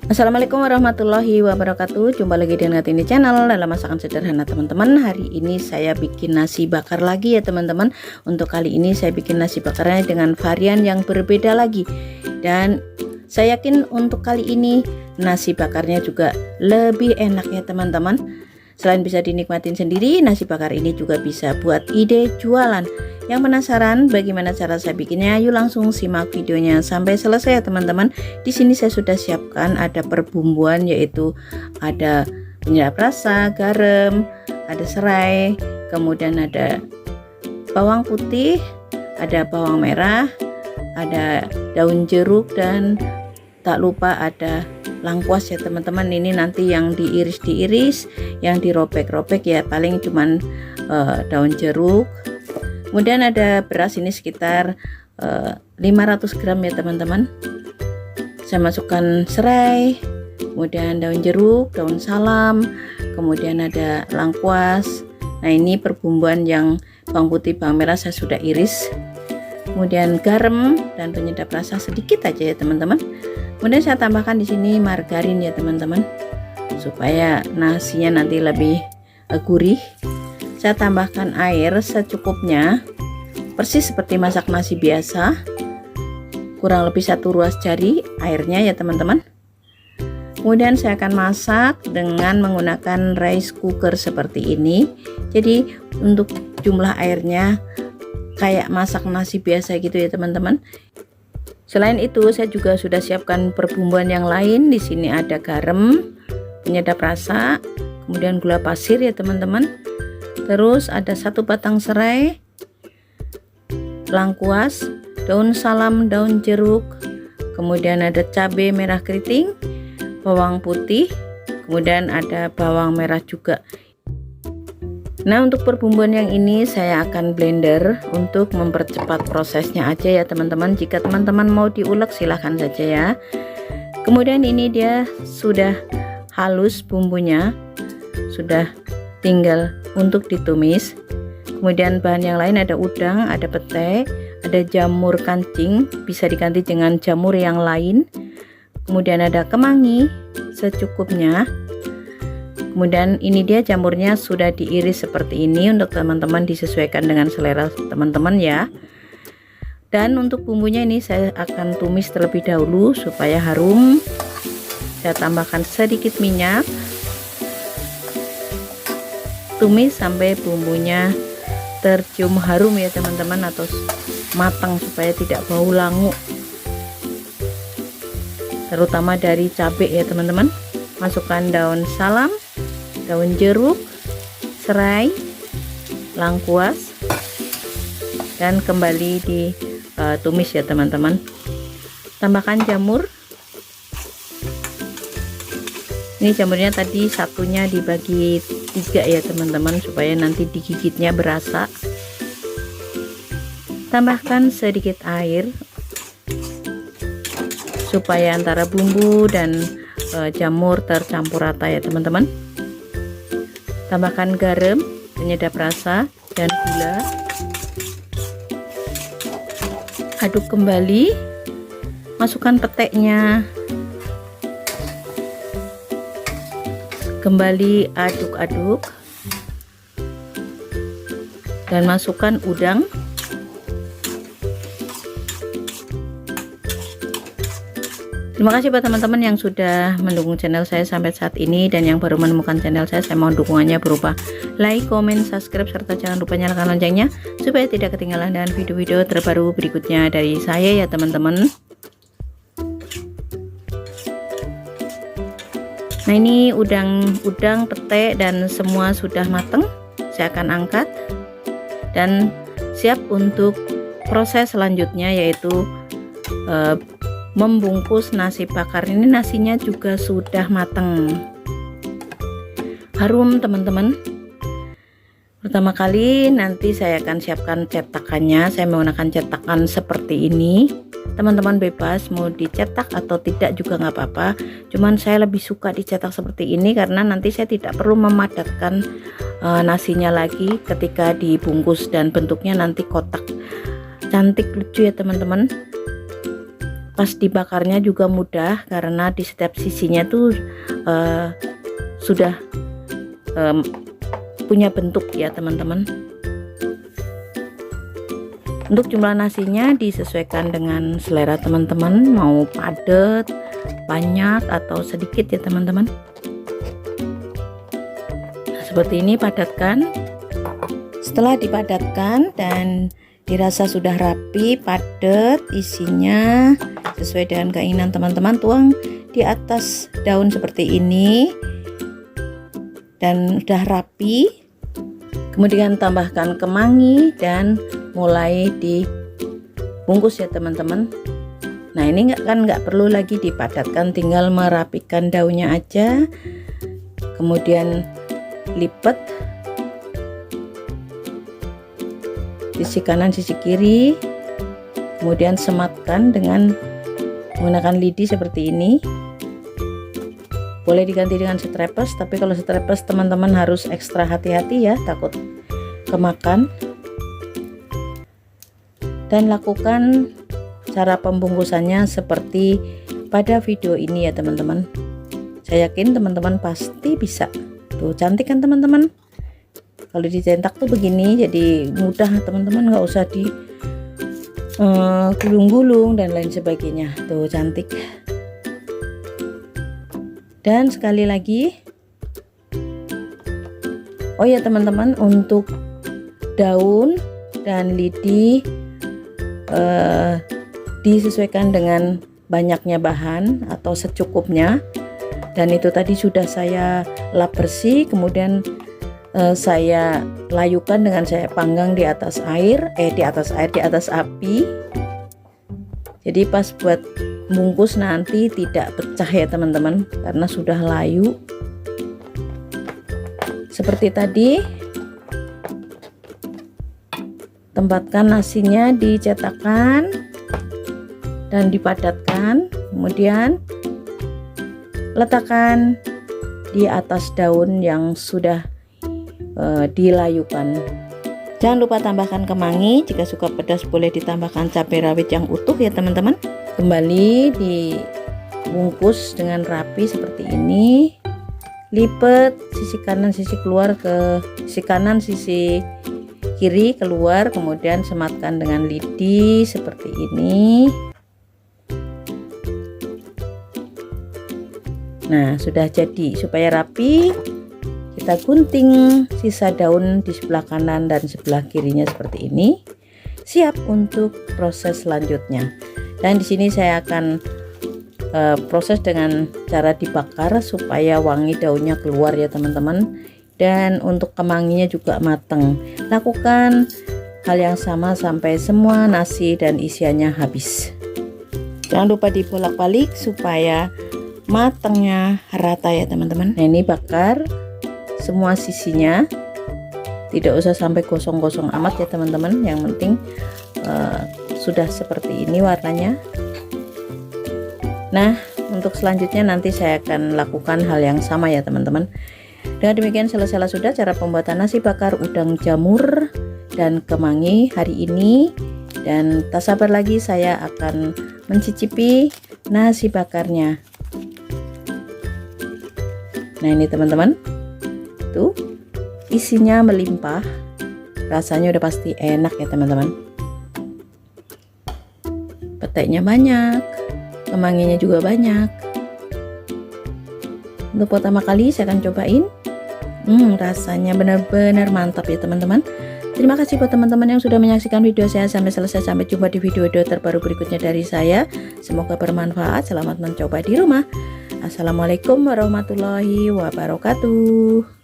Assalamualaikum warahmatullahi wabarakatuh. Jumpa lagi dengan Tini Channel dalam masakan sederhana teman-teman. Hari ini saya bikin nasi bakar lagi ya teman-teman. Untuk kali ini saya bikin nasi bakarnya dengan varian yang berbeda lagi. Dan saya yakin untuk kali ini nasi bakarnya juga lebih enak ya teman-teman. Selain bisa dinikmatin sendiri, nasi bakar ini juga bisa buat ide jualan. Yang penasaran bagaimana cara saya bikinnya? Yuk langsung simak videonya sampai selesai ya teman-teman. Di sini saya sudah siapkan ada perbumbuan, yaitu ada penyedap rasa, garam, ada serai, kemudian ada bawang putih, ada bawang merah, ada daun jeruk, dan tak lupa ada lengkuas ya teman-teman. Ini nanti yang diiris-diiris, yang dirobek-robek ya paling cuman daun jeruk. Kemudian ada beras, ini sekitar 500 gram ya teman-teman. Saya masukkan serai, kemudian daun jeruk, daun salam, kemudian ada lengkuas. Nah ini perbumbuan yang bawang putih, bawang merah saya sudah iris. Kemudian garam dan penyedap rasa sedikit aja ya teman-teman. Kemudian saya tambahkan di sini margarin ya teman-teman, supaya nasinya nanti lebih gurih. Saya tambahkan air secukupnya, persis seperti masak nasi biasa, kurang lebih 1 ruas jari airnya ya teman-teman. Kemudian saya akan masak dengan menggunakan rice cooker seperti ini. Jadi untuk jumlah airnya kayak masak nasi biasa gitu ya teman-teman. Selain itu saya juga sudah siapkan perbumbuan yang lain. Di sini ada garam, penyedap rasa, kemudian gula pasir ya teman-teman. Terus ada 1 batang serai, lengkuas, daun salam, daun jeruk, kemudian ada cabai merah keriting, bawang putih, kemudian ada bawang merah juga. Nah untuk perbumbuan yang ini saya akan blender untuk mempercepat prosesnya aja ya teman-teman. Jika teman-teman mau diulek silahkan saja ya. Kemudian ini dia sudah halus bumbunya, sudah tinggal untuk ditumis. Kemudian bahan yang lain ada udang, ada petai, ada jamur kancing, bisa diganti dengan jamur yang lain. Kemudian ada kemangi secukupnya. Kemudian ini dia jamurnya sudah diiris seperti ini. Untuk teman-teman disesuaikan dengan selera teman-teman ya. Dan untuk bumbunya ini saya akan tumis terlebih dahulu supaya harum. Saya tambahkan sedikit minyak, tumis sampai bumbunya tercium harum ya teman-teman, atau matang supaya tidak bau langu, terutama dari cabai ya teman-teman. Masukkan daun salam, daun jeruk, serai, lengkuas, dan kembali ditumis ya teman-teman. Tambahkan jamur. Ini jamurnya tadi satunya dibagi 3 ya teman-teman, supaya nanti digigitnya berasa. Tambahkan sedikit air supaya antara bumbu dan jamur tercampur rata ya teman-teman. Tambahkan garam, penyedap rasa, dan gula. Aduk kembali. Masukkan peteknya. Kembali aduk-aduk dan masukkan udang. Terima kasih buat teman-teman yang sudah mendukung channel saya sampai saat ini, dan yang baru menemukan channel saya mohon dukungannya berupa like, comment, subscribe, serta jangan lupa nyalakan loncengnya supaya tidak ketinggalan dengan video-video terbaru berikutnya dari saya ya teman-teman. Nah ini udang, pete, dan semua sudah matang. Saya akan angkat dan siap untuk proses selanjutnya, yaitu membungkus nasi bakar. Ini nasinya juga sudah matang, harum teman-teman. Pertama kali nanti saya akan siapkan cetakannya. Saya menggunakan cetakan seperti ini. Teman-teman bebas mau dicetak atau tidak juga nggak apa-apa, cuman saya lebih suka dicetak seperti ini karena nanti saya tidak perlu memadatkan nasinya lagi ketika dibungkus, dan bentuknya nanti kotak cantik lucu ya teman-teman. pas dibakarnya juga mudah karena di setiap sisinya tuh sudah punya bentuk ya teman-teman. Untuk jumlah nasinya disesuaikan dengan selera teman-teman, mau padat, banyak atau sedikit ya teman-teman. Nah, seperti ini padatkan. Setelah dipadatkan dan dirasa sudah rapi, padat isinya sesuai dengan keinginan teman-teman, tuang di atas daun seperti ini dan sudah rapi. Kemudian tambahkan kemangi dan mulai dibungkus ya teman-teman. Nah ini nggak perlu lagi dipadatkan, tinggal merapikan daunnya aja, kemudian lipat sisi kanan sisi kiri, kemudian sematkan dengan menggunakan lidi seperti ini. Boleh diganti dengan strapers, tapi kalau strapers teman-teman harus ekstra hati-hati ya, takut kemakan. Dan lakukan cara pembungkusannya seperti pada video ini ya teman-teman. Saya yakin teman-teman pasti bisa. Tuh cantik kan teman-teman. Kalau dicetak tuh begini, jadi mudah teman-teman, nggak usah di gulung-gulung dan lain sebagainya. Tuh cantik. Dan sekali lagi, oh ya teman-teman, untuk daun dan lidi disesuaikan dengan banyaknya bahan atau secukupnya. Dan itu tadi sudah saya lap bersih, kemudian saya layukan dengan saya panggang di atas air, di atas api. Jadi pas buat bungkus nanti tidak pecah ya teman-teman, karena sudah layu. Seperti tadi, tempatkan nasinya di cetakan dan dipadatkan, kemudian letakkan di atas daun yang sudah dilayukan. Jangan lupa tambahkan kemangi, jika suka pedas boleh ditambahkan cabai rawit yang utuh ya teman-teman. Kembali dibungkus dengan rapi seperti ini, lipat sisi kanan sisi keluar ke sisi kanan sisi kiri keluar, kemudian sematkan dengan lidi seperti ini. Nah sudah jadi. Supaya rapi, kita gunting sisa daun di sebelah kanan dan sebelah kirinya seperti ini. Siap untuk proses selanjutnya. Dan di sini saya akan proses dengan cara dibakar supaya wangi daunnya keluar ya teman-teman. Dan untuk kemanginya juga matang. Lakukan hal yang sama sampai semua nasi dan isiannya habis. Jangan lupa dibolak-balik supaya matangnya rata ya teman-teman. Nah ini bakar semua sisinya, tidak usah sampai gosong-gosong amat ya teman-teman. Yang penting sudah seperti ini warnanya. Nah untuk selanjutnya nanti saya akan lakukan hal yang sama ya teman-teman. Dengan demikian selesai sudah cara pembuatan nasi bakar udang jamur dan kemangi hari ini. Dan tak sabar lagi saya akan mencicipi nasi bakarnya. Nah ini teman-teman, tuh isinya melimpah, rasanya udah pasti enak ya teman-teman. Peteknya banyak, kemanginya juga banyak. Untuk pertama kali saya akan cobain. Rasanya benar-benar mantap ya teman-teman. Terima kasih buat teman-teman yang sudah menyaksikan video saya sampai selesai. Sampai jumpa di video-video terbaru berikutnya dari saya. Semoga bermanfaat. Selamat mencoba di rumah. Assalamualaikum warahmatullahi wabarakatuh.